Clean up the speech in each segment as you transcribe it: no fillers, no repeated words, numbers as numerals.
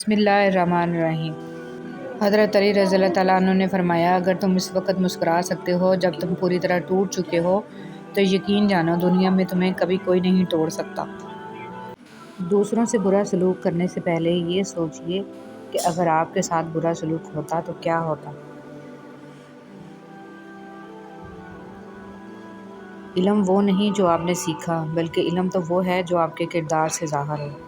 بسم اللہ الرحمن الرحیم۔ حضرت علی رضی اللہ تعالیٰ عنہ نے فرمایا، اگر تم اس وقت مسکرا سکتے ہو جب تم پوری طرح ٹوٹ چکے ہو تو یقین جانو دنیا میں تمہیں کبھی کوئی نہیں توڑ سکتا۔ دوسروں سے برا سلوک کرنے سے پہلے یہ سوچئے کہ اگر آپ کے ساتھ برا سلوک ہوتا تو کیا ہوتا۔ علم وہ نہیں جو آپ نے سیکھا، بلکہ علم تو وہ ہے جو آپ کے کردار سے ظاہر ہو۔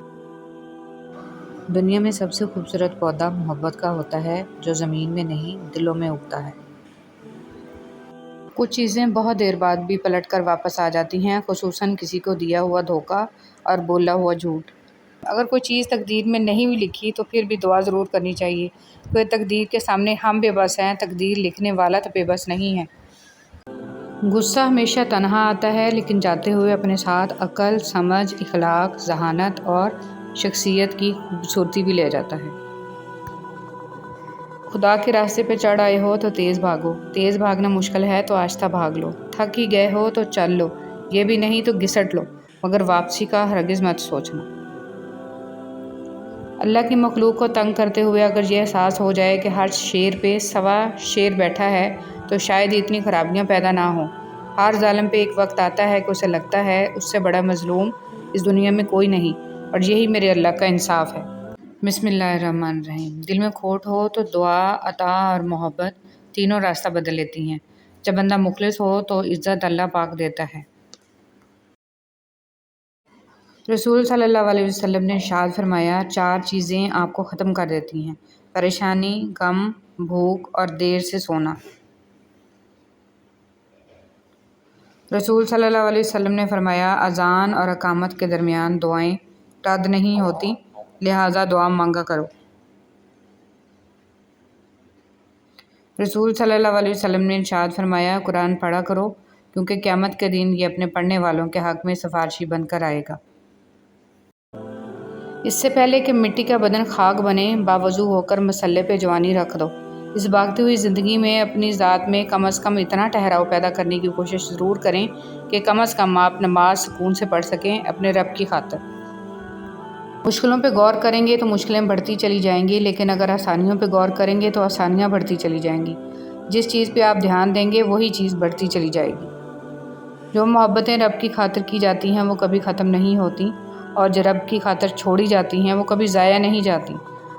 دنیا میں سب سے خوبصورت پودا محبت کا ہوتا ہے، جو زمین میں نہیں دلوں میں اگتا ہے۔ کچھ چیزیں بہت دیر بعد بھی پلٹ کر واپس آ جاتی ہیں، خصوصاً کسی کو دیا ہوا دھوکہ اور بولا ہوا جھوٹ۔ اگر کوئی چیز تقدیر میں نہیں بھی لکھی تو پھر بھی دعا ضرور کرنی چاہیے، کیونکہ تقدیر کے سامنے ہم بے بس ہیں، تقدیر لکھنے والا تو بے بس نہیں ہے۔ غصہ ہمیشہ تنہا آتا ہے، لیکن جاتے ہوئے اپنے ساتھ عقل، سمجھ، اخلاق، ذہانت اور شخصیت کی خوبصورتی بھی لے جاتا ہے۔ خدا کے راستے پہ چڑھ آئے ہو تو تیز بھاگو، تیز بھاگنا مشکل ہے تو آہستہ بھاگ لو، تھک ہی گئے ہو تو چل لو، یہ بھی نہیں تو گھسٹ لو، مگر واپسی کا ہرگز مت سوچنا۔ اللہ کی مخلوق کو تنگ کرتے ہوئے اگر یہ احساس ہو جائے کہ ہر شیر پہ سوا شیر بیٹھا ہے تو شاید اتنی خرابیاں پیدا نہ ہوں۔ ہر ظالم پہ ایک وقت آتا ہے کہ اسے لگتا ہے اس سے بڑا مظلوم اس دنیا میں کوئی نہیں، اور یہی میرے اللہ کا انصاف ہے۔ بسم اللہ الرحمن الرحیم۔ دل میں کھوٹ ہو تو دعا، عطا اور محبت تینوں راستہ بدل لیتی ہیں۔ جب بندہ مخلص ہو تو عزت اللہ پاک دیتا ہے۔ رسول صلی اللہ علیہ وسلم نے ارشاد فرمایا، 4 چیزیں آپ کو ختم کر دیتی ہیں: پریشانی، غم، بھوک اور دیر سے سونا۔ رسول صلی اللہ علیہ وسلم نے فرمایا، اذان اور اقامت کے درمیان دعائیں رد نہیں ہوتی، لہٰذا دعا مانگا کرو۔ رسول صلی اللہ علیہ وسلم نے ارشاد فرمایا، قرآن پڑھا کرو، کیونکہ قیامت کے دن یہ اپنے پڑھنے والوں کے حق میں سفارشی بن کر آئے گا۔ اس سے پہلے کہ مٹی کا بدن خاک بنے، باوضو ہو کر مصلے پہ جوانی رکھ دو۔ اس بھاگتی ہوئی زندگی میں اپنی ذات میں کم از کم اتنا ٹھہراؤ پیدا کرنے کی کوشش ضرور کریں کہ کم از کم آپ نماز سکون سے پڑھ سکیں، اپنے رب کی خاطر۔ مشکلوں پہ غور کریں گے تو مشکلیں بڑھتی چلی جائیں گی، لیکن اگر آسانیوں پہ غور کریں گے تو آسانیاں بڑھتی چلی جائیں گی۔ جس چیز پہ آپ دھیان دیں گے وہی چیز بڑھتی چلی جائے گی۔ جو محبتیں رب کی خاطر کی جاتی ہیں وہ کبھی ختم نہیں ہوتی، اور جو رب کی خاطر چھوڑی جاتی ہیں وہ کبھی ضائع نہیں جاتی۔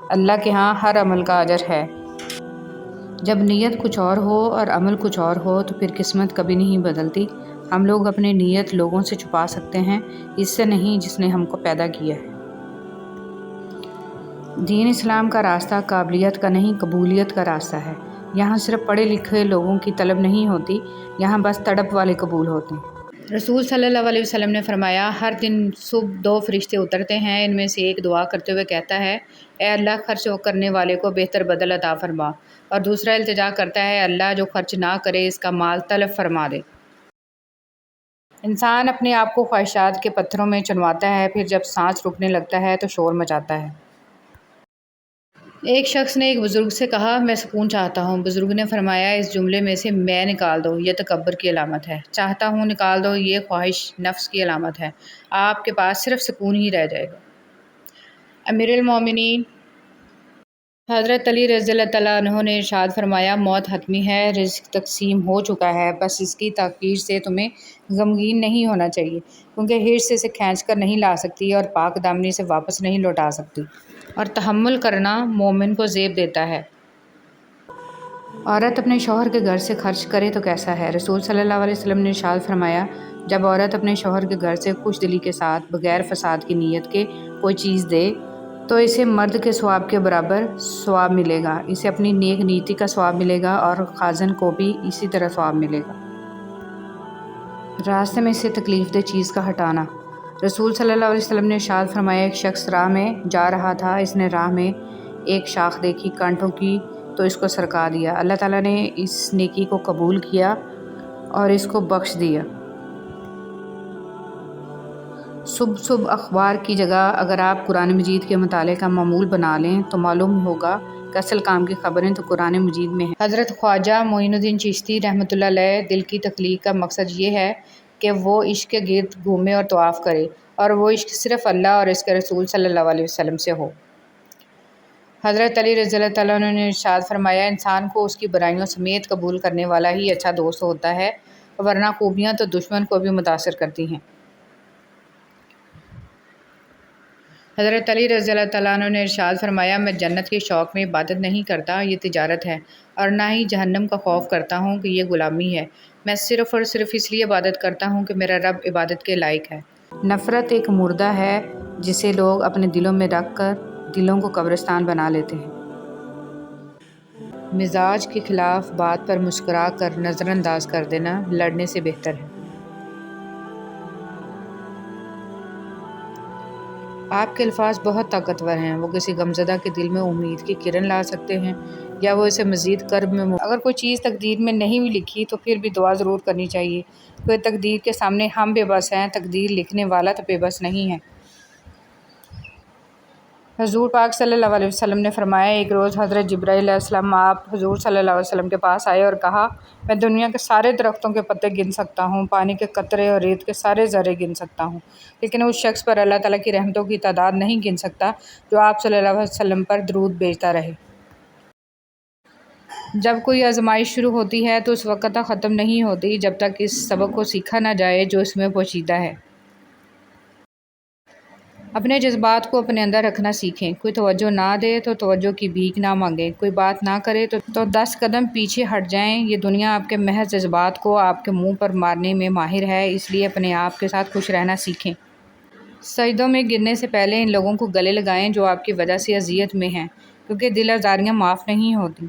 اللہ کے ہاں ہر عمل کا اجر ہے۔ جب نیت کچھ اور ہو اور عمل کچھ اور ہو تو پھر قسمت کبھی نہیں بدلتی۔ ہم لوگ اپنی نیت لوگوں سے چھپا سکتے ہیں، اس سے نہیں جس نے ہم کو پیدا کیا ہے۔ دین اسلام کا راستہ قابلیت کا نہیں، قبولیت کا راستہ ہے۔ یہاں صرف پڑھے لکھے لوگوں کی طلب نہیں ہوتی، یہاں بس تڑپ والے قبول ہوتے ہیں۔ رسول صلی اللہ علیہ وسلم نے فرمایا، ہر دن صبح 2 فرشتے اترتے ہیں، ان میں سے ایک دعا کرتے ہوئے کہتا ہے، اے اللہ خرچ کرنے والے کو بہتر بدل عطا فرما، اور دوسرا التجا کرتا ہے، اللہ جو خرچ نہ کرے اس کا مال تلف فرما دے۔ انسان اپنے آپ کو خواہشات کے پتھروں میں چنواتا ہے، پھر جب سانس رکنے لگتا ہے تو شور مچاتا ہے۔ ایک شخص نے ایک بزرگ سے کہا، میں سکون چاہتا ہوں۔ بزرگ نے فرمایا، اس جملے میں سے میں نکال دو، یہ تکبر کی علامت ہے۔ چاہتا ہوں نکال دو، یہ خواہش نفس کی علامت ہے۔ آپ کے پاس صرف سکون ہی رہ جائے گا۔ امیر المومنین حضرت علی رضی اللہ تعالیٰ عنہ نے ارشاد فرمایا، موت حتمی ہے، رزق تقسیم ہو چکا ہے، بس اس کی تاخیر سے تمہیں غمگین نہیں ہونا چاہیے، کیونکہ حرص اسے کھینچ کر نہیں لا سکتی اور پاک دامنی سے واپس نہیں لوٹا سکتی، اور تحمل کرنا مومن کو زیب دیتا ہے۔ عورت اپنے شوہر کے گھر سے خرچ کرے تو کیسا ہے؟ رسول صلی اللہ علیہ وسلم نے ارشاد فرمایا، جب عورت اپنے شوہر کے گھر سے خوش دلی کے ساتھ بغیر فساد کی نیت کے کوئی چیز دے تو اسے مرد کے ثواب کے برابر ثواب ملے گا، اسے اپنی نیک نیتی کا ثواب ملے گا، اور خازن کو بھی اسی طرح ثواب ملے گا۔ راستے میں سے تکلیف دہ چیز کا ہٹانا۔ رسول صلی اللہ علیہ وسلم نے ارشاد فرمایا، ایک شخص راہ میں جا رہا تھا، اس نے راہ میں ایک شاخ دیکھی کانٹوں کی تو اس کو سرکا دیا۔ اللہ تعالیٰ نے اس نیکی کو قبول کیا اور اس کو بخش دیا۔ صبح اخبار کی جگہ اگر آپ قرآن مجید کے مطالعے کا معمول بنا لیں تو معلوم ہوگا کہ اصل کام کی خبریں تو قرآن مجید میں ہیں۔ حضرت خواجہ معین الدین چشتی رحمۃ اللہ علیہ دل کی تخلیق کا مقصد یہ ہے کہ وہ عشق کے گرد گھومے اور طواف کرے، اور وہ عشق صرف اللہ اور اس کے رسول صلی اللہ علیہ وسلم سے ہو۔ حضرت علی رضی اللہ تعالیٰ عنہ نے ارشاد فرمایا، انسان کو اس کی برائیوں سمیت قبول کرنے والا ہی اچھا دوست ہوتا ہے، ورنہ خوبیاں تو دشمن کو بھی متاثر کرتی ہیں۔ حضرت علی رضی اللہ تعالیٰ عنہ نے ارشاد فرمایا، میں جنت کے شوق میں عبادت نہیں کرتا، یہ تجارت ہے، اور نہ ہی جہنم کا خوف کرتا ہوں کہ یہ غلامی ہے۔ میں صرف اور صرف اس لیے عبادت کرتا ہوں کہ میرا رب عبادت کے لائق ہے۔ نفرت ایک مردہ ہے جسے لوگ اپنے دلوں میں رکھ کر دلوں کو قبرستان بنا لیتے ہیں۔ مزاج کے خلاف بات پر مسکرا کر نظر انداز کر دینا لڑنے سے بہتر ہے۔ آپ کے الفاظ بہت طاقتور ہیں، وہ کسی غمزدہ کے دل میں امید کی کرن لا سکتے ہیں یا وہ اسے مزید کرب میں اگر کوئی چیز تقدیر میں نہیں بھی لکھی تو پھر بھی دعا ضرور کرنی چاہیے، کیونکہ تقدیر کے سامنے ہم بے بس ہیں، تقدیر لکھنے والا تو بے بس نہیں ہے۔ حضور پاک صلی اللہ علیہ وسلم نے فرمایا، ایک روز حضرت جبرائیل علیہ السلام آپ حضور صلی اللہ علیہ وسلم کے پاس آئے اور کہا، میں دنیا کے سارے درختوں کے پتے گن سکتا ہوں، پانی کے قطرے اور ریت کے سارے ذرے گن سکتا ہوں، لیکن اس شخص پر اللہ تعالیٰ کی رحمتوں کی تعداد نہیں گن سکتا جو آپ صلی اللہ علیہ وسلم پر درود بھیجتا رہے۔ جب کوئی آزمائش شروع ہوتی ہے تو اس وقت تک ختم نہیں ہوتی جب تک اس سبق کو سیکھا نہ جائے جو اس میں پوشیدہ ہے۔ اپنے جذبات کو اپنے اندر رکھنا سیکھیں، کوئی توجہ نہ دے تو توجہ کی بھیک نہ مانگیں، کوئی بات نہ کرے تو 10 قدم پیچھے ہٹ جائیں۔ یہ دنیا آپ کے محض جذبات کو آپ کے منہ پر مارنے میں ماہر ہے، اس لیے اپنے آپ کے ساتھ خوش رہنا سیکھیں۔ سجدوں میں گرنے سے پہلے ان لوگوں کو گلے لگائیں جو آپ کی وجہ سے اذیت میں ہیں، کیونکہ دل آزاریاں معاف نہیں ہوتی۔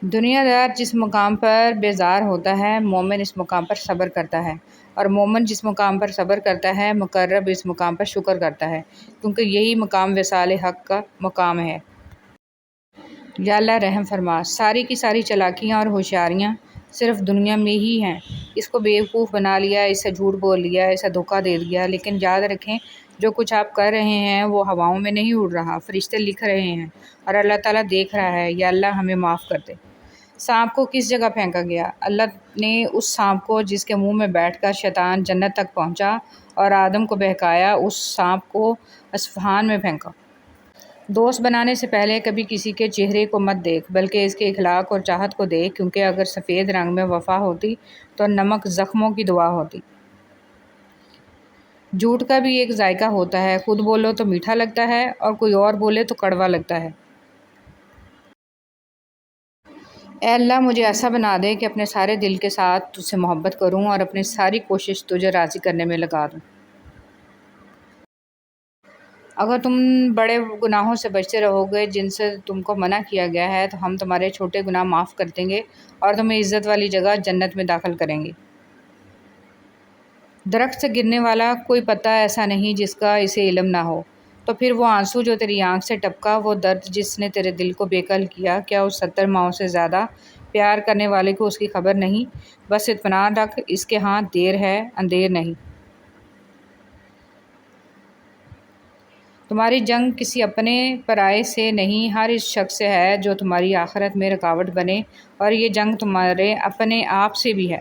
دنیا دار جس مقام پر بیزار ہوتا ہے، مومن اس مقام پر صبر کرتا ہے، اور مومن جس مقام پر صبر کرتا ہے، مقرب اس مقام پر شکر کرتا ہے، کیونکہ یہی مقام وصال حق کا مقام ہے۔ یا اللہ رحم فرما، ساری کی ساری چالاکیاں اور ہوشیاریاں صرف دنیا میں ہی ہیں۔ اس کو بیوقوف بنا لیا، اسے جھوٹ بول لیا، اسے دھوکہ دے دیا، لیکن یاد رکھیں جو کچھ آپ کر رہے ہیں وہ ہواؤں میں نہیں اڑ رہا، فرشتے لکھ رہے ہیں اور اللہ تعالیٰ دیکھ رہا ہے۔ یا اللہ ہمیں معاف کر دے۔ سانپ کو کس جگہ پھینکا گیا؟ اللہ نے اس سانپ کو جس کے منہ میں بیٹھ کر شیطان جنت تک پہنچا اور آدم کو بہکایا، اس سانپ کو اصفہان میں پھینکا۔ دوست بنانے سے پہلے کبھی کسی کے چہرے کو مت دیکھ، بلکہ اس کے اخلاق اور چاہت کو دیکھ، کیونکہ اگر سفید رنگ میں وفا ہوتی تو نمک زخموں کی دوا ہوتی۔ جھوٹ کا بھی ایک ذائقہ ہوتا ہے، خود بولو تو میٹھا لگتا ہے اور کوئی اور بولے تو کڑوا لگتا ہے۔ اے اللہ مجھے ایسا بنا دے کہ اپنے سارے دل کے ساتھ تجھ سے محبت کروں اور اپنی ساری کوشش تجھے راضی کرنے میں لگا دوں۔ اگر تم بڑے گناہوں سے بچتے رہو گے جن سے تم کو منع کیا گیا ہے تو ہم تمہارے چھوٹے گناہ معاف کر دیں گے اور تمہیں عزت والی جگہ جنت میں داخل کریں گے۔ درخت سے گرنے والا کوئی پتا ایسا نہیں جس کا اسے علم نہ ہو، تو پھر وہ آنسو جو تیری آنکھ سے ٹپکا، وہ درد جس نے تیرے دل کو بے کل کیا، کیا اس 70 ماؤں سے زیادہ پیار کرنے والے کو اس کی خبر نہیں؟ بس اطمینان رکھ، اس کے ہاں دیر ہے اندیر نہیں۔ تمہاری جنگ کسی اپنے پرائے سے نہیں، ہر اس شخص سے ہے جو تمہاری آخرت میں رکاوٹ بنے، اور یہ جنگ تمہارے اپنے آپ سے بھی ہے۔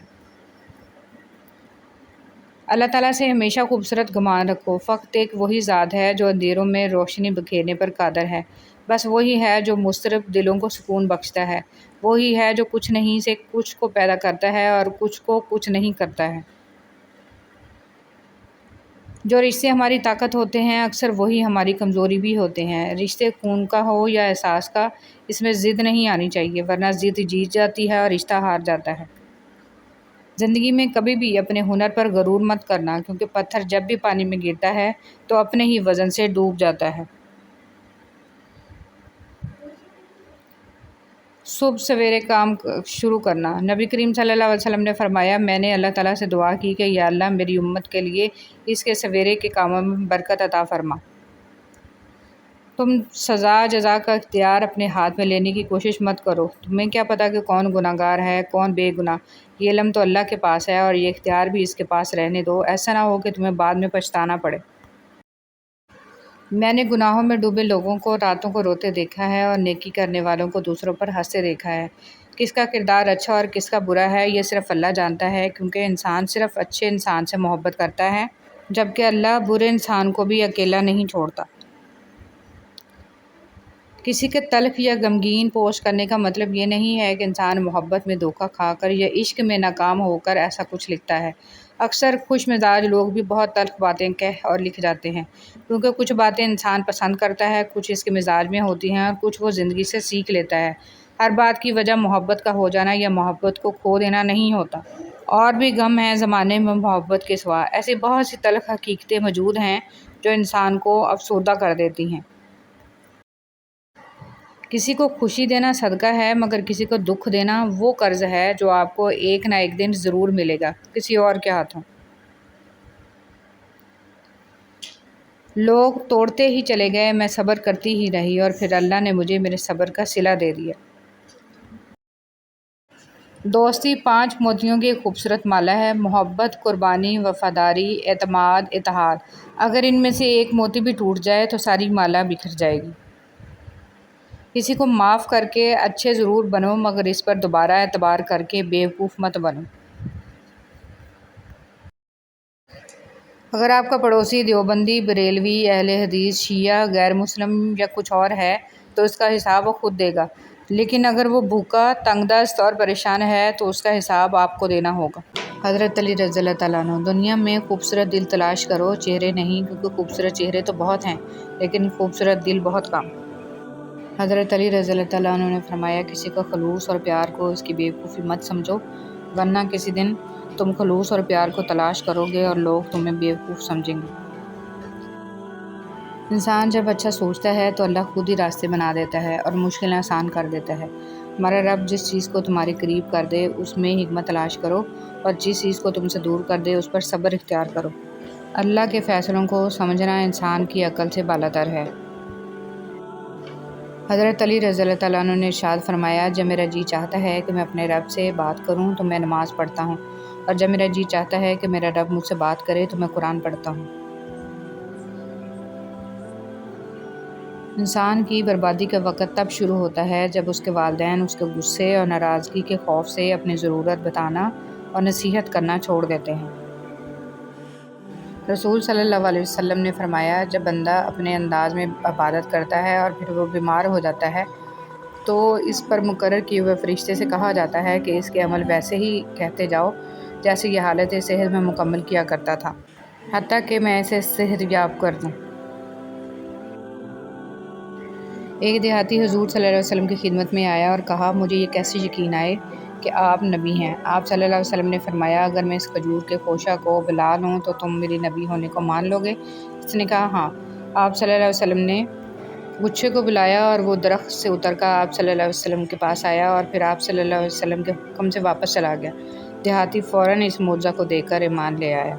اللہ تعالیٰ سے ہمیشہ خوبصورت گمان رکھو، فقط ایک وہی ذات ہے جو اندھیروں میں روشنی بکھیرنے پر قادر ہے، بس وہی ہے جو مضطرب دلوں کو سکون بخشتا ہے، وہی ہے جو کچھ نہیں سے کچھ کو پیدا کرتا ہے اور کچھ کو کچھ نہیں کرتا ہے۔ جو رشتے ہماری طاقت ہوتے ہیں اکثر وہی ہماری کمزوری بھی ہوتے ہیں۔ رشتے خون کا ہو یا احساس کا، اس میں ضد نہیں آنی چاہیے، ورنہ ضد جیت جاتی ہے اور رشتہ ہار جاتا ہے۔ زندگی میں کبھی بھی اپنے ہنر پر غرور مت کرنا، کیونکہ پتھر جب بھی پانی میں گرتا ہے تو اپنے ہی وزن سے ڈوب جاتا ہے۔ صبح سویرے کام شروع کرنا۔ نبی کریم صلی اللہ علیہ وسلم نے فرمایا، میں نے اللہ تعالیٰ سے دعا کی کہ یا اللہ میری امت کے لیے اس کے سویرے کے کاموں میں برکت عطا فرما۔ تم سزا جزا کا اختیار اپنے ہاتھ میں لینے کی کوشش مت کرو، تمہیں کیا پتہ کہ کون گناہ گار ہے کون بے گناہ، یہ علم تو اللہ کے پاس ہے اور یہ اختیار بھی اس کے پاس رہنے دو، ایسا نہ ہو کہ تمہیں بعد میں پچھتانا پڑے۔ میں نے گناہوں میں ڈوبے لوگوں کو راتوں کو روتے دیکھا ہے اور نیکی کرنے والوں کو دوسروں پر ہنستے دیکھا ہے۔ کس کا کردار اچھا اور کس کا برا ہے یہ صرف اللہ جانتا ہے، کیونکہ انسان صرف اچھے انسان سے محبت کرتا ہے، جبکہ اللہ برے انسان کو بھی اکیلا نہیں چھوڑتا۔ کسی کے تلخ یا غمگین پوسٹ کرنے کا مطلب یہ نہیں ہے کہ انسان محبت میں دھوکہ کھا کر یا عشق میں ناکام ہو کر ایسا کچھ لکھتا ہے۔ اکثر خوش مزاج لوگ بھی بہت تلخ باتیں کہہ اور لکھ جاتے ہیں، کیونکہ کچھ باتیں انسان پسند کرتا ہے، کچھ اس کے مزاج میں ہوتی ہیں اور کچھ وہ زندگی سے سیکھ لیتا ہے۔ ہر بات کی وجہ محبت کا ہو جانا یا محبت کو کھو دینا نہیں ہوتا۔ اور بھی غم ہیں زمانے میں محبت کے سوا، ایسی بہت سی تلخ حقیقتیں موجود ہیں جو انسان کو افسردہ کر دیتی ہیں۔ کسی کو خوشی دینا صدقہ ہے، مگر کسی کو دکھ دینا وہ قرض ہے جو آپ کو ایک نہ ایک دن ضرور ملے گا، کسی اور کے ہاتھوں۔ لوگ توڑتے ہی چلے گئے، میں صبر کرتی ہی رہی اور پھر اللہ نے مجھے میرے صبر کا صلہ دے دیا۔ دوستی 5 موتیوں کی ایک خوبصورت مالا ہے: محبت، قربانی، وفاداری، اعتماد، اتحاد۔ اگر ان میں سے ایک موتی بھی ٹوٹ جائے تو ساری مالا بکھر جائے گی۔ کسی کو معاف کر کے اچھے ضرور بنو، مگر اس پر دوبارہ اعتبار کر کے بیوقوف مت بنو۔ اگر آپ کا پڑوسی دیوبندی، بریلوی، اہل حدیث، شیعہ، غیر مسلم یا کچھ اور ہے تو اس کا حساب وہ خود دے گا، لیکن اگر وہ بھوکا، تنگ دست اور پریشان ہے تو اس کا حساب آپ کو دینا ہوگا۔ حضرت علی رضی اللہ تعالیٰ عنہ: دنیا میں خوبصورت دل تلاش کرو، چہرے نہیں، کیونکہ خوبصورت چہرے تو بہت ہیں لیکن خوبصورت دل بہت کم۔ حضرت علی رضی اللہ تعالیٰ عنہ نے فرمایا، کسی کا خلوص اور پیار کو اس کی بیوقوفی مت سمجھو، ورنہ کسی دن تم خلوص اور پیار کو تلاش کرو گے اور لوگ تمہیں بیوقوف سمجھیں گے۔ انسان جب اچھا سوچتا ہے تو اللہ خود ہی راستے بنا دیتا ہے اور مشکلیں آسان کر دیتا ہے۔ ہمارا رب جس چیز کو تمہارے قریب کر دے اس میں حکمت تلاش کرو، اور جس چیز کو تم سے دور کر دے اس پر صبر اختیار کرو۔ اللہ کے فیصلوں کو سمجھنا انسان کی عقل سے بالاتر ہے۔ حضرت علی رضی اللہ تعالیٰ عنہ نے ارشاد فرمایا، جب میرا جی چاہتا ہے کہ میں اپنے رب سے بات کروں تو میں نماز پڑھتا ہوں، اور جب میرا جی چاہتا ہے کہ میرا رب مجھ سے بات کرے تو میں قرآن پڑھتا ہوں۔ انسان کی بربادی کا وقت تب شروع ہوتا ہے جب اس کے والدین اس کے غصے اور ناراضگی کے خوف سے اپنی ضرورت بتانا اور نصیحت کرنا چھوڑ دیتے ہیں۔ رسول صلی اللہ علیہ وسلم نے فرمایا، جب بندہ اپنے انداز میں عبادت کرتا ہے اور پھر وہ بیمار ہو جاتا ہے تو اس پر مقرر کیے ہوئے فرشتے سے کہا جاتا ہے کہ اس کے عمل ویسے ہی کہتے جاؤ جیسے یہ حالت صحت میں مکمل کیا کرتا تھا، حتیٰ کہ میں اسے صحت یاب کر دوں۔ ایک دیہاتی حضور صلی اللہ علیہ وسلم کی خدمت میں آیا اور کہا، مجھے یہ کیسے یقین آئے کہ آپ نبی ہیں؟ آپ صلی اللہ علیہ وسلم نے فرمایا، اگر میں اس کھجور کے خوشہ کو بلا لوں تو تم میری نبی ہونے کو مان لو گے؟ اس نے کہا، ہاں۔ آپ صلی اللہ علیہ وسلم نے گچھے کو بلایا اور وہ درخت سے اتر کر آپ صلی اللہ علیہ وسلم کے پاس آیا اور پھر آپ صلی اللہ علیہ وسلم کے حکم سے واپس چلا گیا۔ دیہاتی فوراً اس معجزہ کو دیکھ کر ایمان لے آیا۔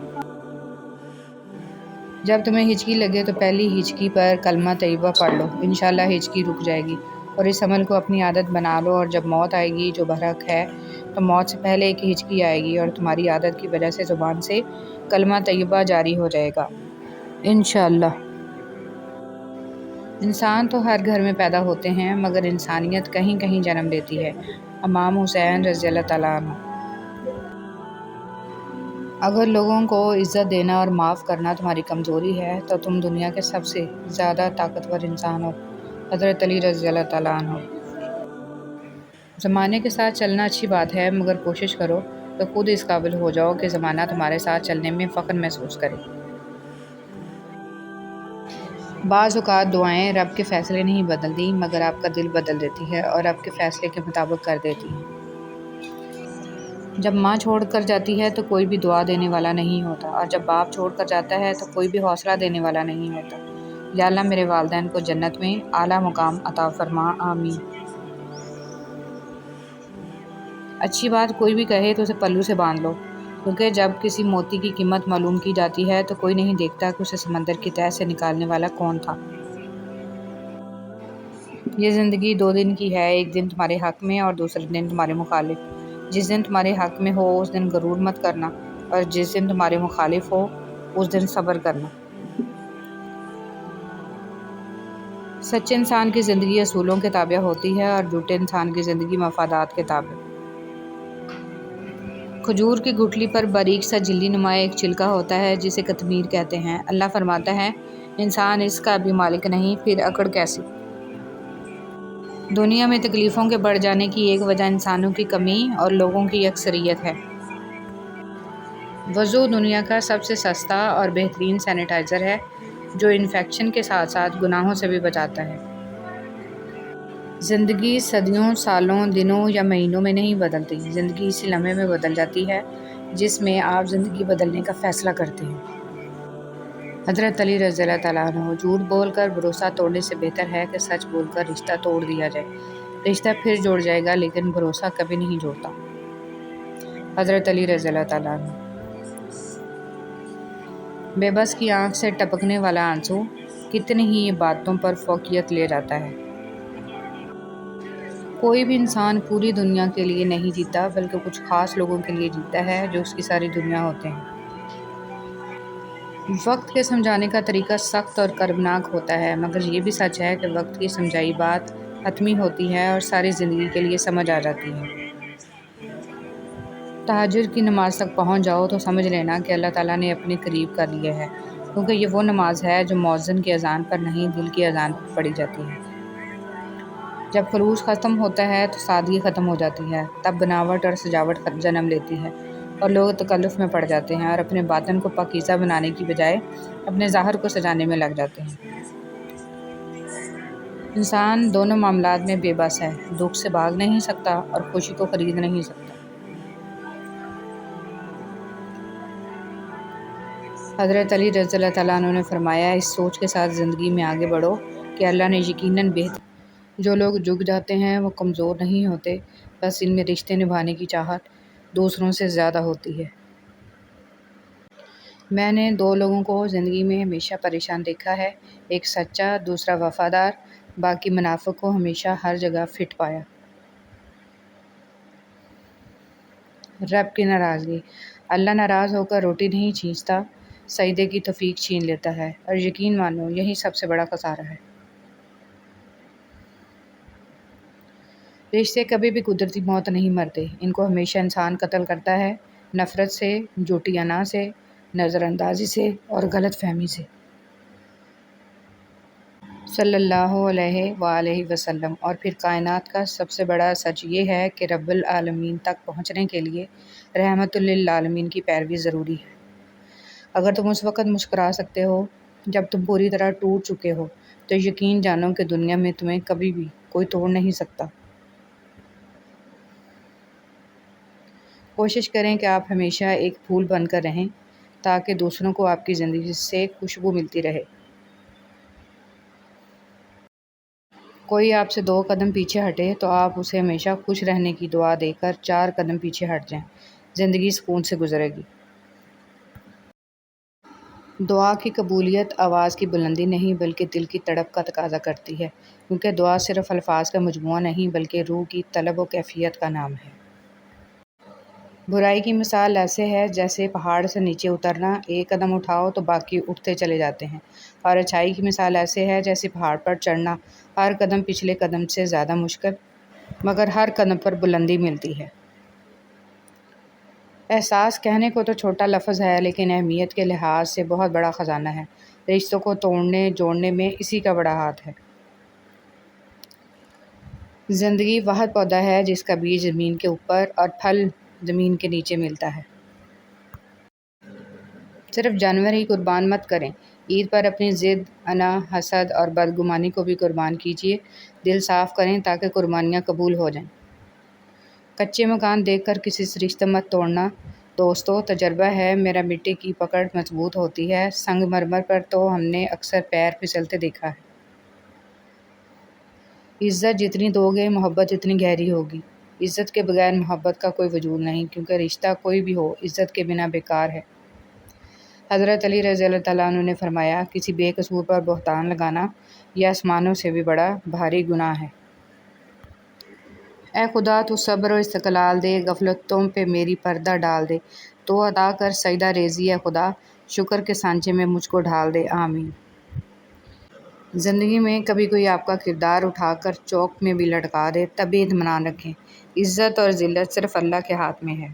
جب تمہیں ہچکی لگے تو پہلی ہچکی پر کلمہ طیبہ پڑھ لو، انشاءاللہ ہچکی رک جائے گی، اور اس عمل کو اپنی عادت بنا لو، اور جب موت آئے گی جو برحق ہے تو موت سے پہلے ایک ہچکی آئے گی اور تمہاری عادت کی وجہ سے زبان سے کلمہ طیبہ جاری ہو جائے گا، انشاءاللہ۔ انسان تو ہر گھر میں پیدا ہوتے ہیں، مگر انسانیت کہیں کہیں جنم لیتی ہے۔ امام حسین رضی اللہ تعالیٰ عنہ۔ اگر لوگوں کو عزت دینا اور معاف کرنا تمہاری کمزوری ہے تو تم دنیا کے سب سے زیادہ طاقتور انسان ہو۔ حضرت علی رضی اللہ تعالیٰ عنہ۔ زمانے کے ساتھ چلنا اچھی بات ہے، مگر کوشش کرو کہ خود اس قابل ہو جاؤ کہ زمانہ تمہارے ساتھ چلنے میں فخر محسوس کرے۔ بعض اوقات دعائیں رب کے فیصلے نہیں بدلتی، مگر آپ کا دل بدل دیتی ہے اور آپ کے فیصلے کے مطابق کر دیتی ہے۔ جب ماں چھوڑ کر جاتی ہے تو کوئی بھی دعا دینے والا نہیں ہوتا، اور جب باپ چھوڑ کر جاتا ہے تو کوئی بھی حوصلہ دینے والا نہیں ہوتا۔ یا اللہ میرے والدین کو جنت میں اعلیٰ مقام عطا فرما، آمین۔ اچھی بات کوئی بھی کہے تو اسے پلو سے باندھ لو، کیونکہ جب کسی موتی کی قیمت معلوم کی جاتی ہے تو کوئی نہیں دیکھتا کہ اسے سمندر کی تہہ سے نکالنے والا کون تھا۔ یہ زندگی 2 دن کی ہے، ایک دن تمہارے حق میں اور دوسرے دن تمہارے مخالف۔ جس دن تمہارے حق میں ہو اس دن غرور مت کرنا، اور جس دن تمہارے مخالف ہو اس دن صبر کرنا۔ سچے انسان کی زندگی اصولوں کے تابع ہوتی ہے اور جھوٹے انسان کی زندگی مفادات کے تابع۔ کھجور کی گٹھلی پر باریک سا جھلی نما ایک چھلکا ہوتا ہے جسے قطمیر کہتے ہیں۔ اللہ فرماتا ہے، انسان اس کا بھی مالک نہیں، پھر اکڑ کیسی؟ دنیا میں تکلیفوں کے بڑھ جانے کی ایک وجہ انسانوں کی کمی اور لوگوں کی اکثریت ہے۔ وضو دنیا کا سب سے سستا اور بہترین سینیٹائزر ہے جو انفیکشن کے ساتھ ساتھ گناہوں سے بھی بچاتا ہے۔ زندگی صدیوں، سالوں، دنوں یا مہینوں میں نہیں بدلتی، زندگی اسی لمحے میں بدل جاتی ہے جس میں آپ زندگی بدلنے کا فیصلہ کرتے ہیں۔ حضرت علی رضی اللہ تعالیٰ عنہ: جھوٹ بول کر بھروسہ توڑنے سے بہتر ہے کہ سچ بول کر رشتہ توڑ دیا جائے۔ رشتہ پھر جوڑ جائے گا لیکن بھروسہ کبھی نہیں جوڑتا۔ حضرت علی رضی اللہ تعالیٰ عنہ: بے بس کی آنکھ سے ٹپکنے والا آنسو کتنی ہی باتوں پر فوقیت لے جاتا ہے۔ کوئی بھی انسان پوری دنیا کے لیے نہیں جیتا بلکہ کچھ خاص لوگوں کے لیے جیتا ہے جو اس کی ساری دنیا ہوتے ہیں۔ وقت کے سمجھانے کا طریقہ سخت اور کربناک ہوتا ہے، مگر یہ بھی سچ ہے کہ وقت کی سمجھائی بات حتمی ہوتی ہے اور ساری زندگی کے لیے سمجھ آ جاتی ہے۔ تہجد کی نماز تک پہنچ جاؤ تو سمجھ لینا کہ اللہ تعالیٰ نے اپنے قریب کر لیا ہے، کیونکہ یہ وہ نماز ہے جو مؤذن کی اذان پر نہیں، دل کی اذان پر پڑھی جاتی ہے۔ جب خلوص ختم ہوتا ہے تو سادگی ختم ہو جاتی ہے، تب بناوٹ اور سجاوٹ جنم لیتی ہے اور لوگ تکلف میں پڑ جاتے ہیں اور اپنے باطن کو پاکیزہ بنانے کی بجائے اپنے ظاہر کو سجانے میں لگ جاتے ہیں۔ انسان دونوں معاملات میں بے بس ہے، دکھ سے بھاگ نہیں سکتا اور خوشی کو خرید نہیں سکتا۔ حضرت علی رضی اللہ تعالیٰ عنہ نے فرمایا: اس سوچ کے ساتھ زندگی میں آگے بڑھو کہ اللہ نے یقیناً بہتر۔ جو لوگ جھک جاتے ہیں وہ کمزور نہیں ہوتے، بس ان میں رشتے نبھانے کی چاہت دوسروں سے زیادہ ہوتی ہے۔ میں نے دو لوگوں کو زندگی میں ہمیشہ پریشان دیکھا ہے، ایک سچا، دوسرا وفادار، باقی منافق کو ہمیشہ ہر جگہ فٹ پایا۔ رب کی ناراضگی: اللہ ناراض ہو کر روٹی نہیں چھینتا، سجدے کی توفیق چھین لیتا ہے، اور یقین مانو یہی سب سے بڑا خسارہ ہے۔ رشتے کبھی بھی قدرتی موت نہیں مرتے، ان کو ہمیشہ انسان قتل کرتا ہے، نفرت سے، جھوٹی انا سے، نظر اندازی سے اور غلط فہمی سے۔ صلی اللہ علیہ وآلہ وسلم۔ اور پھر کائنات کا سب سے بڑا سچ یہ ہے کہ رب العالمین تک پہنچنے کے لیے رحمت للعالمین کی پیروی ضروری ہے۔ اگر تم اس وقت مسکرا سکتے ہو جب تم پوری طرح ٹوٹ چکے ہو تو یقین جانو کہ دنیا میں تمہیں کبھی بھی کوئی توڑ نہیں سکتا۔ کوشش کریں کہ آپ ہمیشہ ایک پھول بن کر رہیں تاکہ دوسروں کو آپ کی زندگی سے خوشبو ملتی رہے۔ کوئی آپ سے 2 قدم پیچھے ہٹے تو آپ اسے ہمیشہ خوش رہنے کی دعا دے کر 4 قدم پیچھے ہٹ جائیں، زندگی سکون سے گزرے گی۔ دعا کی قبولیت آواز کی بلندی نہیں بلکہ دل کی تڑپ کا تقاضا کرتی ہے، کیونکہ دعا صرف الفاظ کا مجموعہ نہیں بلکہ روح کی طلب و کیفیت کا نام ہے۔ برائی کی مثال ایسے ہے جیسے پہاڑ سے نیچے اترنا، ایک قدم اٹھاؤ تو باقی اٹھتے چلے جاتے ہیں، اور اچھائی کی مثال ایسے ہے جیسے پہاڑ پر چڑھنا، ہر قدم پچھلے قدم سے زیادہ مشکل مگر ہر قدم پر بلندی ملتی ہے۔ احساس کہنے کو تو چھوٹا لفظ ہے لیکن اہمیت کے لحاظ سے بہت بڑا خزانہ ہے، رشتوں کو توڑنے جوڑنے میں اسی کا بڑا ہاتھ ہے۔ زندگی واحد پودا ہے جس کا بیج زمین کے اوپر اور پھل زمین کے نیچے ملتا ہے۔ صرف جانور ہی قربان مت کریں، عید پر اپنی ضد، انا، حسد اور بدگمانی کو بھی قربان کیجیے، دل صاف کریں تاکہ قربانیاں قبول ہو جائیں۔ کچے مکان دیکھ کر کسی سے رشتہ مت توڑنا۔ دوستو، تجربہ ہے میرا، مٹی کی پکڑ مضبوط ہوتی ہے، سنگ مرمر پر تو ہم نے اکثر پیر پھسلتے دیکھا ہے۔ عزت جتنی دو گے محبت اتنی گہری ہوگی۔ عزت کے بغیر محبت کا کوئی وجود نہیں، کیونکہ رشتہ کوئی بھی ہو عزت کے بنا بیکار ہے۔ حضرت علی رضی اللہ تعالیٰ عنہ نے فرمایا: کسی بے قصور پر بہتان لگانا یہ آسمانوں سے بھی بڑا بھاری گناہ ہے۔ اے خدا تو صبر و استقلال دے، غفلتوں پہ میری پردہ ڈال دے، تو عطا کر سجدہ ریزی اے خدا، شکر کے سانچے میں مجھ کو ڈھال دے، آمین۔ زندگی میں کبھی کوئی آپ کا کردار اٹھا کر چوک میں بھی لٹکا دے تب بھی اطمینان رکھیں، عزت اور ذلت صرف اللہ کے ہاتھ میں ہے۔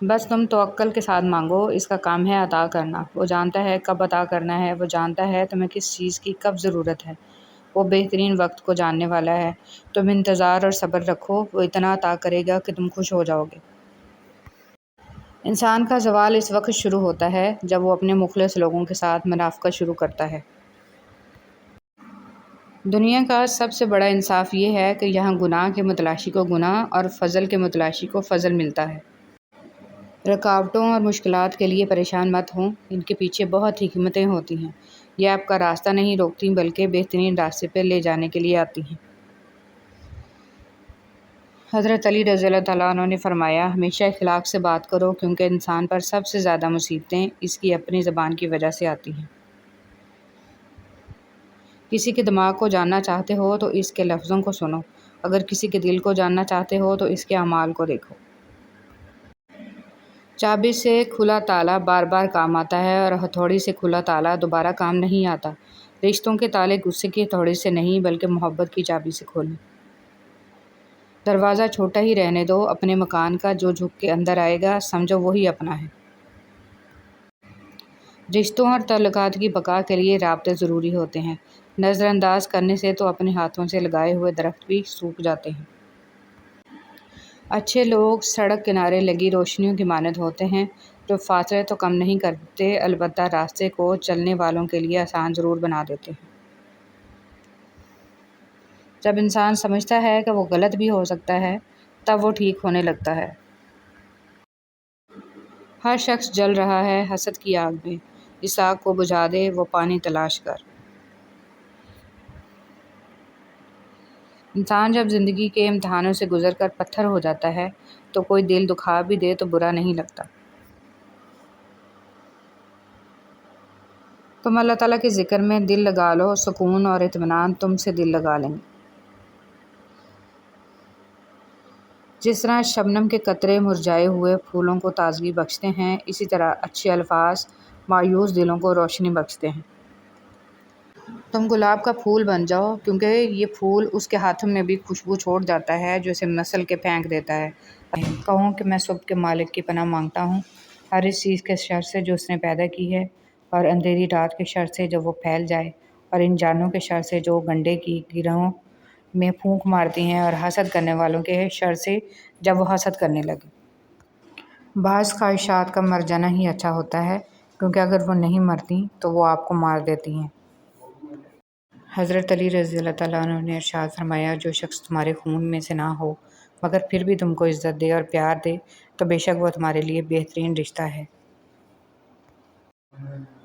بس تم توکل کے ساتھ مانگو، اس کا کام ہے عطا کرنا، وہ جانتا ہے کب عطا کرنا ہے، وہ جانتا ہے تمہیں کس چیز کی کب ضرورت ہے، وہ بہترین وقت کو جاننے والا ہے۔ تم انتظار اور صبر رکھو، وہ اتنا عطا کرے گا کہ تم خوش ہو جاؤ گے۔ انسان کا زوال اس وقت شروع ہوتا ہے جب وہ اپنے مخلص لوگوں کے ساتھ منافقت شروع کرتا ہے۔ دنیا کا سب سے بڑا انصاف یہ ہے کہ یہاں گناہ کے متلاشی کو گناہ اور فضل کے متلاشی کو فضل ملتا ہے۔ رکاوٹوں اور مشکلات کے لیے پریشان مت ہوں، ان کے پیچھے بہت حکمتیں ہوتی ہیں۔ یہ آپ کا راستہ نہیں روکتی بلکہ بہترین راستے پہ لے جانے کے لیے آتی ہیں۔ حضرت علی رضی اللہ تعالیٰ عنہ نے فرمایا، ہمیشہ اخلاق سے بات کرو کیونکہ انسان پر سب سے زیادہ مصیبتیں اس کی اپنی زبان کی وجہ سے آتی ہیں۔ کسی کے دماغ کو جاننا چاہتے ہو تو اس کے لفظوں کو سنو، اگر کسی کے دل کو جاننا چاہتے ہو تو اس کے اعمال کو دیکھو۔ چابی سے کھلا تالا بار بار کام آتا ہے اور ہتھوڑی سے کھلا تالا دوبارہ کام نہیں آتا۔ رشتوں کے تالے غصے کی ہتھوڑی سے نہیں بلکہ محبت کی چابی سے کھولیں۔ دروازہ چھوٹا ہی رہنے دو اپنے مکان کا، جو جھک کے اندر آئے گا سمجھو وہی اپنا ہے۔ رشتوں اور تعلقات کی بقا کے لیے رابطے ضروری ہوتے ہیں، نظر انداز کرنے سے تو اپنے ہاتھوں سے لگائے ہوئے درخت بھی سوکھ جاتے ہیں۔ اچھے لوگ سڑک کنارے لگی روشنیوں کی مانند ہوتے ہیں، جو فاصلے تو کم نہیں کرتے البتہ راستے کو چلنے والوں کے لیے آسان ضرور بنا دیتے ہیں۔ جب انسان سمجھتا ہے کہ وہ غلط بھی ہو سکتا ہے تب وہ ٹھیک ہونے لگتا ہے۔ ہر شخص جل رہا ہے حسد کی آگ میں، اس آگ کو بجھا دے وہ پانی تلاش کر۔ انسان جب زندگی کے امتحانوں سے گزر کر پتھر ہو جاتا ہے تو کوئی دل دکھا بھی دے تو برا نہیں لگتا۔ تم اللہ تعالیٰ کے ذکر میں دل لگا لو، سکون اور اطمینان تم سے دل لگا لیں گے۔ جس طرح شبنم کے قطرے مرجھائے ہوئے پھولوں کو تازگی بخشتے ہیں، اسی طرح اچھے الفاظ مایوس دلوں کو روشنی بخشتے ہیں۔ تم گلاب کا پھول بن جاؤ کیونکہ یہ پھول اس کے ہاتھوں میں بھی خوشبو چھوڑ جاتا ہے جو اسے مسل کے پھینک دیتا ہے۔ کہوں کہ میں صبح کے مالک کی پناہ مانگتا ہوں، ہر اس چیز کے شر سے جو اس نے پیدا کی ہے، اور اندھیری رات کے شر سے جب وہ پھیل جائے، اور ان جانوں کے شر سے جو گنڈے کی گرہوں میں پھونک مارتی ہیں، اور حسد کرنے والوں کے شر سے جب وہ حسد کرنے لگے۔ بعض خواہشات کا مر جانا ہی اچھا ہوتا ہے کیونکہ اگر وہ نہیں مرتی تو وہ آپ کو مار دیتی ہیں۔ حضرت علی رضی اللہ تعالیٰ عنہ نے ارشاد فرمایا، جو شخص تمہارے خون میں سے نہ ہو مگر پھر بھی تم کو عزت دے اور پیار دے تو بے شک وہ تمہارے لیے بہترین رشتہ ہے۔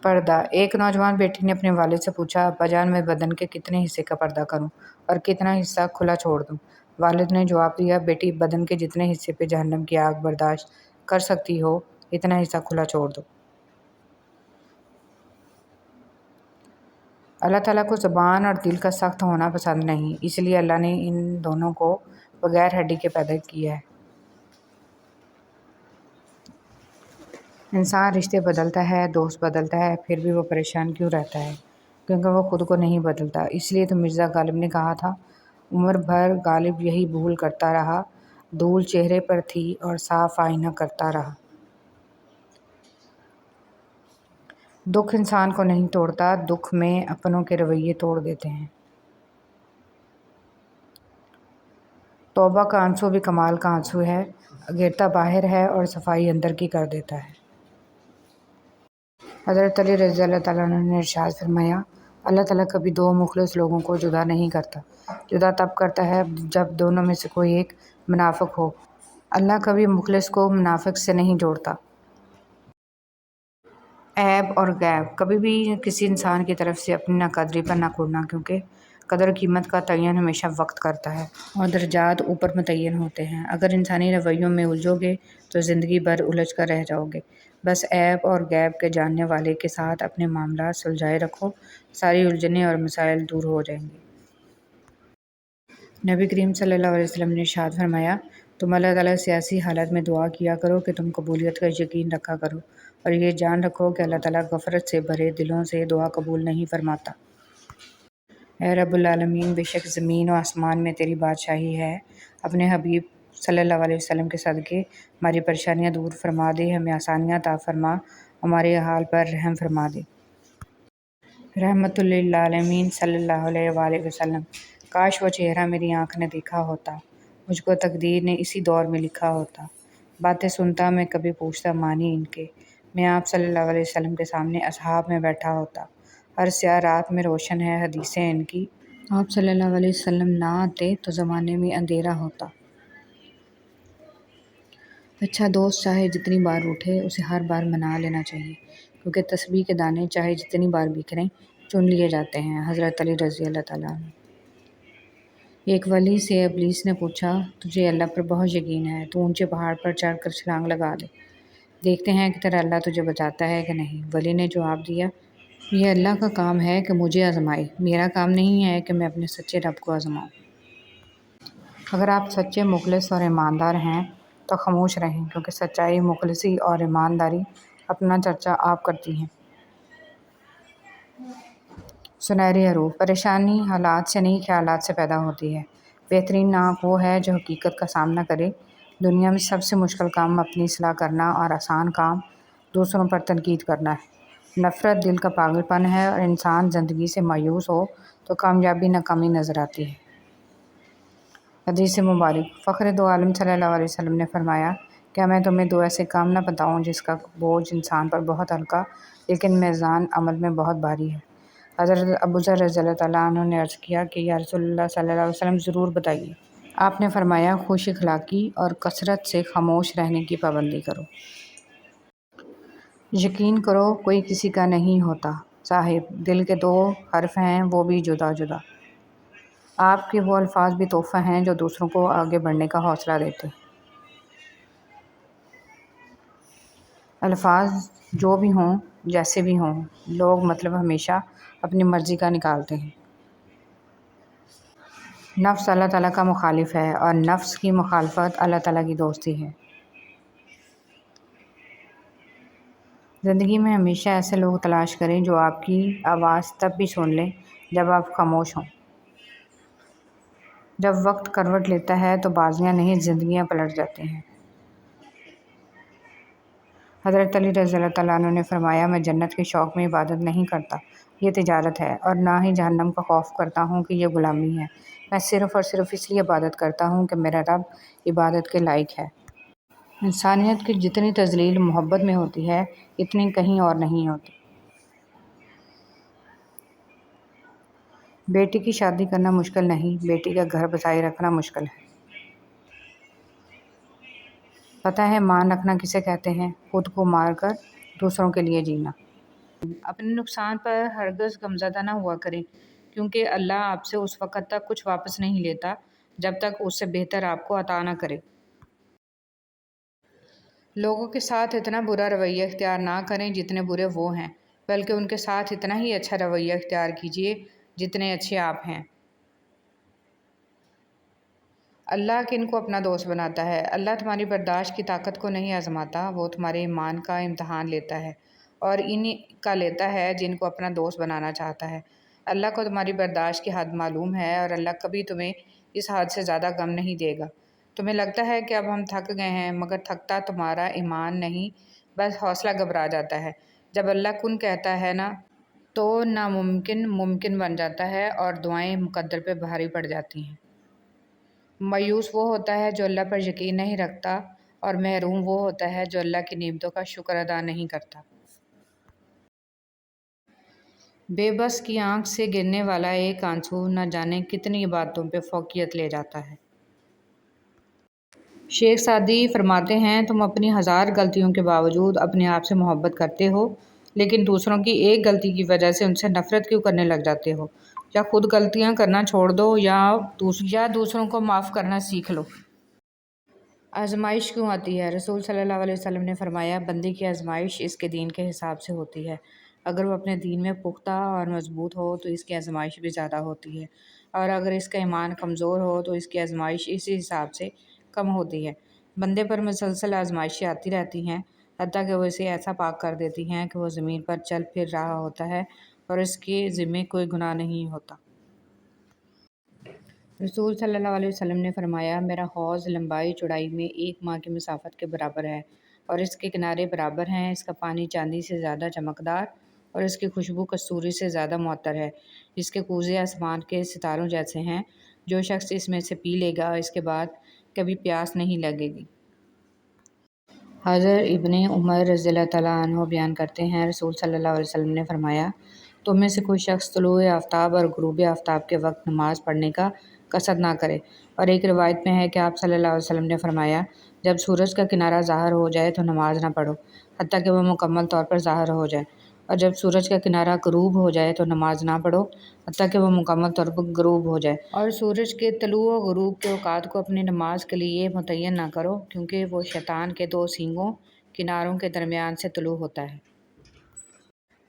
پردہ۔ ایک نوجوان بیٹی نے اپنے والد سے پوچھا، ابا جان میں بدن کے کتنے حصے کا پردہ کروں اور کتنا حصہ کھلا چھوڑ دوں؟ والد نے جواب دیا، بیٹی بدن کے جتنے حصے پہ جہنم کی آگ برداشت کر سکتی ہو اتنا حصہ کھلا چھوڑ دو۔ اللہ تعالیٰ کو زبان اور دل کا سخت ہونا پسند نہیں، اس لیے اللہ نے ان دونوں کو بغیر ہڈی کے پیدا کیا ہے۔ انسان رشتے بدلتا ہے، دوست بدلتا ہے، پھر بھی وہ پریشان کیوں رہتا ہے؟ کیونکہ وہ خود کو نہیں بدلتا۔ اس لیے تو مرزا غالب نے کہا تھا، عمر بھر غالب یہی بھول کرتا رہا، دھول چہرے پر تھی اور صاف آئینہ کرتا رہا۔ دکھ انسان کو نہیں توڑتا، دکھ میں اپنوں کے رویے توڑ دیتے ہیں۔ توبہ کا آنسو بھی کمال کا آنسو ہے، گرتا باہر ہے اور صفائی اندر کی کر دیتا ہے۔ حضرت علی رضی اللہ تعالیٰ عنہ نے ارشاد فرمایا، اللہ تعالیٰ کبھی دو مخلص لوگوں کو جدا نہیں کرتا، جدا تب کرتا ہے جب دونوں میں سے کوئی ایک منافق ہو۔ اللہ کبھی مخلص کو منافق سے نہیں جوڑتا۔ عیب اور غیب۔ کبھی بھی کسی انسان کی طرف سے اپنی ناقدری پر نہ کوڑنا، کیونکہ قدر و قیمت کا تعین ہمیشہ وقت کرتا ہے اور درجات اوپر متعین ہوتے ہیں۔ اگر انسانی رویوں میں الجھو گے تو زندگی بھر الجھ کر رہ جاؤ گے۔ بس عیب اور غیب کے جاننے والے کے ساتھ اپنے معاملات سلجھائے رکھو، ساری الجھنیں اور مسائل دور ہو جائیں گے۔ نبی کریم صلی اللہ علیہ وسلم نے ارشاد فرمایا، تم اللہ تعالیٰ سے ایسی حالت میں دعا کیا کرو کہ تم قبولیت کا یقین رکھا کرو اور یہ جان رکھو کہ اللہ تعالیٰ غفرت سے بھرے دلوں سے دعا قبول نہیں فرماتا۔ اے رب العالمین، بے شک زمین و آسمان میں تیری بادشاہی ہے، اپنے حبیب صلی اللہ علیہ وسلم کے صدقے ہماری پریشانیاں دور فرما دے، ہمیں آسانیاں عطا فرما، ہمارے حال پر رحم فرما دے۔ رحمت للعالمین صلی اللہ علیہ وآلہ وسلم۔ کاش وہ چہرہ میری آنکھ نے دیکھا ہوتا، مجھ کو تقدیر نے اسی دور میں لکھا ہوتا۔ باتیں سنتا میں کبھی پوچھتا معنی ان کے، میں آپ صلی اللہ علیہ وسلم کے سامنے اصحاب میں بیٹھا ہوتا۔ ہر سیاہ رات میں روشن ہے حدیثیں ان کی، آپ صلی اللہ علیہ وسلم نہ آتے تو زمانے میں اندھیرا ہوتا۔ اچھا دوست چاہے جتنی بار اٹھے اسے ہر بار منا لینا چاہیے، کیونکہ تسبیح کے دانے چاہے جتنی بار بکھریں چن لیے جاتے ہیں۔ حضرت علی رضی اللہ تعالیٰ عنہ۔ ایک ولی سے ابلیس نے پوچھا، تجھے اللہ پر بہت یقین ہے، تو اونچے پہاڑ پر چڑھ کر چھلانگ لگا دے، دیکھتے ہیں کہ تیرا اللہ تجھے بچاتا ہے کہ نہیں۔ ولی نے جواب دیا، یہ اللہ کا کام ہے کہ مجھے آزمائے، میرا کام نہیں ہے کہ میں اپنے سچے رب کو آزماؤں۔ اگر آپ سچے مخلص اور ایماندار ہیں تو خاموش رہیں، کیونکہ سچائی، مخلصی اور ایمانداری اپنا چرچا آپ کرتی ہیں۔ سنہری حروف۔ پریشانی حالات سے نہیں، خیالات سے پیدا ہوتی ہے۔ بہترین ناک وہ ہے جو حقیقت کا سامنا کرے۔ دنیا میں سب سے مشکل کام اپنی اصلاح کرنا اور آسان کام دوسروں پر تنقید کرنا ہے۔ نفرت دل کا پاگل پن ہے، اور انسان زندگی سے مایوس ہو تو کامیابی ناکامی نظر آتی ہے۔ حدیث مبارک۔ فخر دو عالم صلی اللہ علیہ وسلم نے فرمایا، کیا میں تمہیں دو ایسے کام نہ بتاؤں جس کا بوجھ انسان پر بہت ہلکا لیکن میزان عمل میں بہت بھاری ہے؟ حضرت ابوذر رضی اللہ تعالیٰ عنہ نے عرض کیا کہ یا رسول اللہ صلی اللہ علیہ وسلم ضرور بتائیے۔ آپ نے فرمایا، خوش اخلاقی اور کثرت سے خاموش رہنے کی پابندی کرو۔ یقین کرو کوئی کسی کا نہیں ہوتا صاحب، دل کے دو حرف ہیں وہ بھی جدا جدا۔ آپ کے وہ الفاظ بھی تحفہ ہیں جو دوسروں کو آگے بڑھنے کا حوصلہ دیتے ہیں۔ الفاظ جو بھی ہوں، جیسے بھی ہوں، لوگ مطلب ہمیشہ اپنی مرضی کا نکالتے ہیں۔ نفس اللہ تعالیٰ کا مخالف ہے، اور نفس کی مخالفت اللہ تعالیٰ کی دوستی ہے۔ زندگی میں ہمیشہ ایسے لوگ تلاش کریں جو آپ کی آواز تب بھی سن لیں جب آپ خاموش ہوں۔ جب وقت کروٹ لیتا ہے تو بازیاں نہیں زندگیاں پلٹ جاتی ہیں۔ حضرت علی رضی اللہ تعالیٰ عنہ نے فرمایا، میں جنت کے شوق میں عبادت نہیں کرتا، یہ تجارت ہے، اور نہ ہی جہنم کا خوف کرتا ہوں کہ یہ غلامی ہے۔ میں صرف اور صرف اس لیے عبادت کرتا ہوں کہ میرا رب عبادت کے لائق ہے۔ انسانیت کی جتنی تذلیل محبت میں ہوتی ہے، اتنی کہیں اور نہیں ہوتی۔ بیٹی کی شادی کرنا مشکل نہیں، بیٹی کا گھر بسائی رکھنا مشکل ہے۔ پتہ ہے مان رکھنا کسے کہتے ہیں؟ خود کو مار کر دوسروں کے لیے جینا۔ اپنے نقصان پر ہرگز غمزدہ نہ ہوا کریں، کیونکہ اللہ آپ سے اس وقت تک کچھ واپس نہیں لیتا جب تک اس سے بہتر آپ کو عطا نہ کرے۔ لوگوں کے ساتھ اتنا برا رویہ اختیار نہ کریں جتنے برے وہ ہیں، بلکہ ان کے ساتھ اتنا ہی اچھا رویہ اختیار کیجیے جتنے اچھے آپ ہیں۔ اللہ کن کو اپنا دوست بناتا ہے؟ اللہ تمہاری برداشت کی طاقت کو نہیں آزماتا، وہ تمہارے ایمان کا امتحان لیتا ہے، اور ان کا لیتا ہے جن کو اپنا دوست بنانا چاہتا ہے۔ اللہ کو تمہاری برداشت کی حد معلوم ہے، اور اللہ کبھی تمہیں اس حد سے زیادہ غم نہیں دے گا۔ تمہیں لگتا ہے کہ اب ہم تھک گئے ہیں، مگر تھکتا تمہارا ایمان نہیں، بس حوصلہ گھبرا جاتا ہے۔ جب اللہ کن کہتا ہے نا، تو ناممکن ممکن بن جاتا ہے، اور دعائیں مقدر پہ بھاری پڑ جاتی ہیں۔ مایوس وہ ہوتا ہے جو اللہ پر یقین نہیں رکھتا، اور محروم وہ ہوتا ہے جو اللہ کی نعمتوں کا شکر ادا نہیں کرتا۔ بے بس کی آنکھ سے گرنے والا ایک آنسو نہ جانے کتنی عبادتوں پہ فوقیت لے جاتا ہے۔ شیخ سعدی فرماتے ہیں، تم اپنی ہزار غلطیوں کے باوجود اپنے آپ سے محبت کرتے ہو، لیکن دوسروں کی ایک غلطی کی وجہ سے ان سے نفرت کیوں کرنے لگ جاتے ہو؟ یا خود غلطیاں کرنا چھوڑ دو، یا دوسروں کو معاف کرنا سیکھ لو۔ آزمائش کیوں آتی ہے؟ رسول صلی اللہ علیہ وسلم نے فرمایا، بندے کی آزمائش اس کے دین کے حساب سے ہوتی ہے۔ اگر وہ اپنے دین میں پختہ اور مضبوط ہو تو اس کی آزمائش بھی زیادہ ہوتی ہے، اور اگر اس کا ایمان کمزور ہو تو اس کی آزمائش اسی حساب سے کم ہوتی ہے۔ بندے پر مسلسل آزمائشیں آتی رہتی ہیں، حتیٰ کہ وہ اسے ایسا پاک کر دیتی ہیں کہ وہ زمین پر چل پھر رہا ہوتا ہے اور اس کے ذمے کوئی گناہ نہیں ہوتا۔ رسول صلی اللہ علیہ وسلم نے فرمایا، میرا حوض لمبائی چوڑائی میں 1 ماہ کی مسافت کے برابر ہے، اور اس کے کنارے برابر ہیں، اس کا پانی چاندی سے زیادہ چمکدار اور اس کی خوشبو کستوری سے زیادہ معطر ہے۔ اس کے کوزے آسمان کے ستاروں جیسے ہیں۔ جو شخص اس میں سے پی لے گا اس کے بعد کبھی پیاس نہیں لگے گی۔ حضرت ابن عمر رضی اللہ تعالیٰ عنہ بیان کرتے ہیں، رسول صلی اللہ علیہ وسلم نے فرمایا، تم میں سے کوئی شخص طلوع آفتاب اور غروب آفتاب کے وقت نماز پڑھنے کا قصد نہ کرے۔ اور ایک روایت میں ہے کہ آپ صلی اللہ علیہ وسلم نے فرمایا، جب سورج کا کنارہ ظاہر ہو جائے تو نماز نہ پڑھو حتیٰ کہ وہ مکمل طور پر ظاہر ہو جائے، اور جب سورج کا کنارہ غروب ہو جائے تو نماز نہ پڑھو حتیٰ کہ وہ مکمل طور پر غروب ہو جائے۔ اور سورج کے طلوع و غروب کے اوقات کو اپنی نماز کے لیے متعین نہ کرو، کیونکہ وہ شیطان کے دو سینگوں کناروں کے درمیان سے طلوع ہوتا ہے۔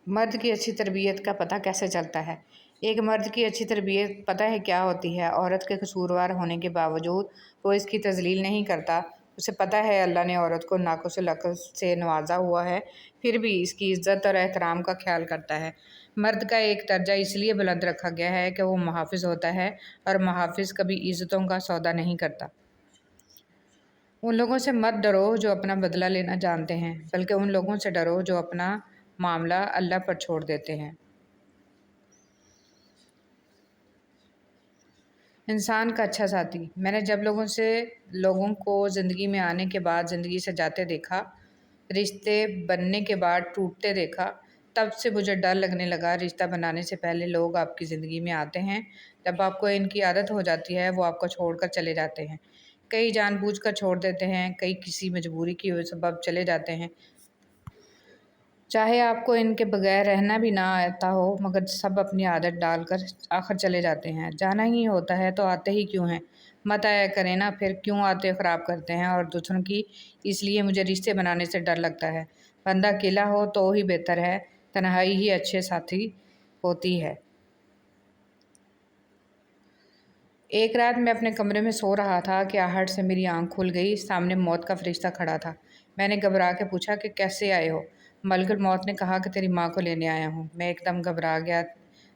مرد کی اچھی تربیت کا پتہ کیسے چلتا ہے؟ ایک مرد کی اچھی تربیت پتہ ہے کیا ہوتی ہے؟ عورت کے قصوروار ہونے کے باوجود وہ اس کی تذلیل نہیں کرتا۔ اسے پتہ ہے اللہ نے عورت کو ناقص العقل سے نوازا ہوا ہے، پھر بھی اس کی عزت اور احترام کا خیال کرتا ہے۔ مرد کا ایک درجہ اس لیے بلند رکھا گیا ہے کہ وہ محافظ ہوتا ہے، اور محافظ کبھی عزتوں کا سودا نہیں کرتا۔ ان لوگوں سے مت ڈرو جو اپنا بدلہ لینا جانتے ہیں، بلکہ ان لوگوں سے ڈرو جو اپنا معاملہ اللہ پر چھوڑ دیتے ہیں۔ انسان کا اچھا ساتھی۔ میں نے جب لوگوں کو زندگی میں آنے کے بعد زندگی سے جاتے دیکھا، رشتے بننے کے بعد ٹوٹتے دیکھا، تب سے مجھے ڈر لگنے لگا۔ رشتہ بنانے سے پہلے لوگ آپ کی زندگی میں آتے ہیں، جب آپ کو ان کی عادت ہو جاتی ہے وہ آپ کو چھوڑ کر چلے جاتے ہیں۔ کئی جان بوجھ کر چھوڑ دیتے ہیں، کئی کسی مجبوری کی سبب چلے جاتے ہیں۔ چاہے آپ کو ان کے بغیر رہنا بھی نہ آتا ہو، مگر سب اپنی عادت ڈال کر آخر چلے جاتے ہیں۔ جانا ہی ہوتا ہے تو آتے ہی کیوں ہیں؟ مت آیا کریں نا، پھر کیوں آتے خراب کرتے ہیں اور دوسروں کی۔ اس لیے مجھے رشتے بنانے سے ڈر لگتا ہے۔ بندہ اکیلا ہو تو ہی بہتر ہے، تنہائی ہی اچھے ساتھی ہوتی ہے۔ ایک رات میں اپنے کمرے میں سو رہا تھا کہ آہٹ سے میری آنکھ کھل گئی۔ سامنے موت کا فرشتہ کھڑا تھا۔ میں نے گھبرا کے پوچھا کہ کیسے آئے ہو؟ ملک الموت نے کہا کہ تیری ماں کو لینے آیا ہوں۔ میں ایک دم گھبرا گیا،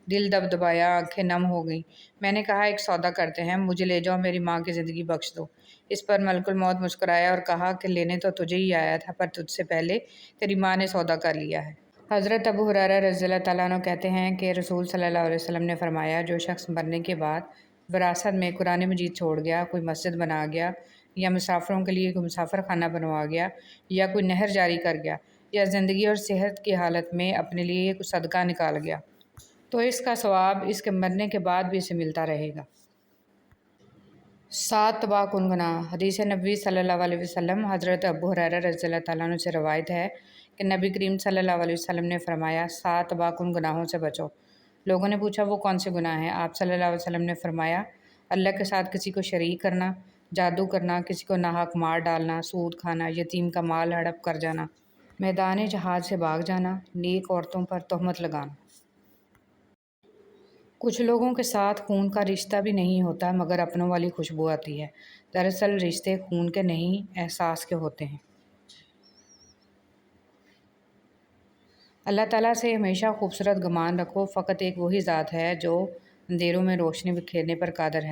دل دب دبایا، آنکھیں نم ہو گئیں۔ میں نے کہا ایک سودا کرتے ہیں، مجھے لے جاؤ، میری ماں کی زندگی بخش دو۔ اس پر ملک الموت مسکرایا اور کہا کہ لینے تو تجھے ہی آیا تھا، پر تجھ سے پہلے تیری ماں نے سودا کر لیا ہے۔ حضرت ابو ہریرہ رضی اللہ تعالیٰ عنہ کہتے ہیں کہ رسول صلی اللہ علیہ وسلم نے فرمایا، جو شخص مرنے کے بعد وراثت میں قرآن مجید چھوڑ گیا، کوئی مسجد بنا گیا، یا مسافروں کے لیے کوئی مسافر خانہ بنوا گیا، یا کوئی نہر جاری کر گیا، یا زندگی اور صحت کی حالت میں اپنے لیے کوئی صدقہ نکال گیا، تو اس کا ثواب اس کے مرنے کے بعد بھی اسے ملتا رہے گا۔ 7 تباہ کن گناہ۔ حدیث نبوی صلی اللہ علیہ وسلم۔ حضرت ابو ہریرہ رضی اللہ تعالیٰ عنہ سے روایت ہے کہ نبی کریم صلی اللہ علیہ وسلم نے فرمایا، 7 تباہ کن گناہوں سے بچو۔ لوگوں نے پوچھا وہ کون سے گناہ ہیں؟ آپ صلی اللہ علیہ وسلم نے فرمایا، اللہ کے ساتھ کسی کو شریک کرنا، جادو کرنا، کسی کو ناحق مار ڈالنا، سود کھانا، یتیم کا مال ہڑپ کر جانا، میدان جہاد سے بھاگ جانا، نیک عورتوں پر تہمت لگانا۔ کچھ لوگوں کے ساتھ خون کا رشتہ بھی نہیں ہوتا مگر اپنوں والی خوشبو آتی ہے۔ دراصل رشتے خون کے نہیں، احساس کے ہوتے ہیں۔ اللہ تعالیٰ سے ہمیشہ خوبصورت گمان رکھو، فقط ایک وہی ذات ہے جو اندھیروں میں روشنی بکھیرنے پر قادر ہے۔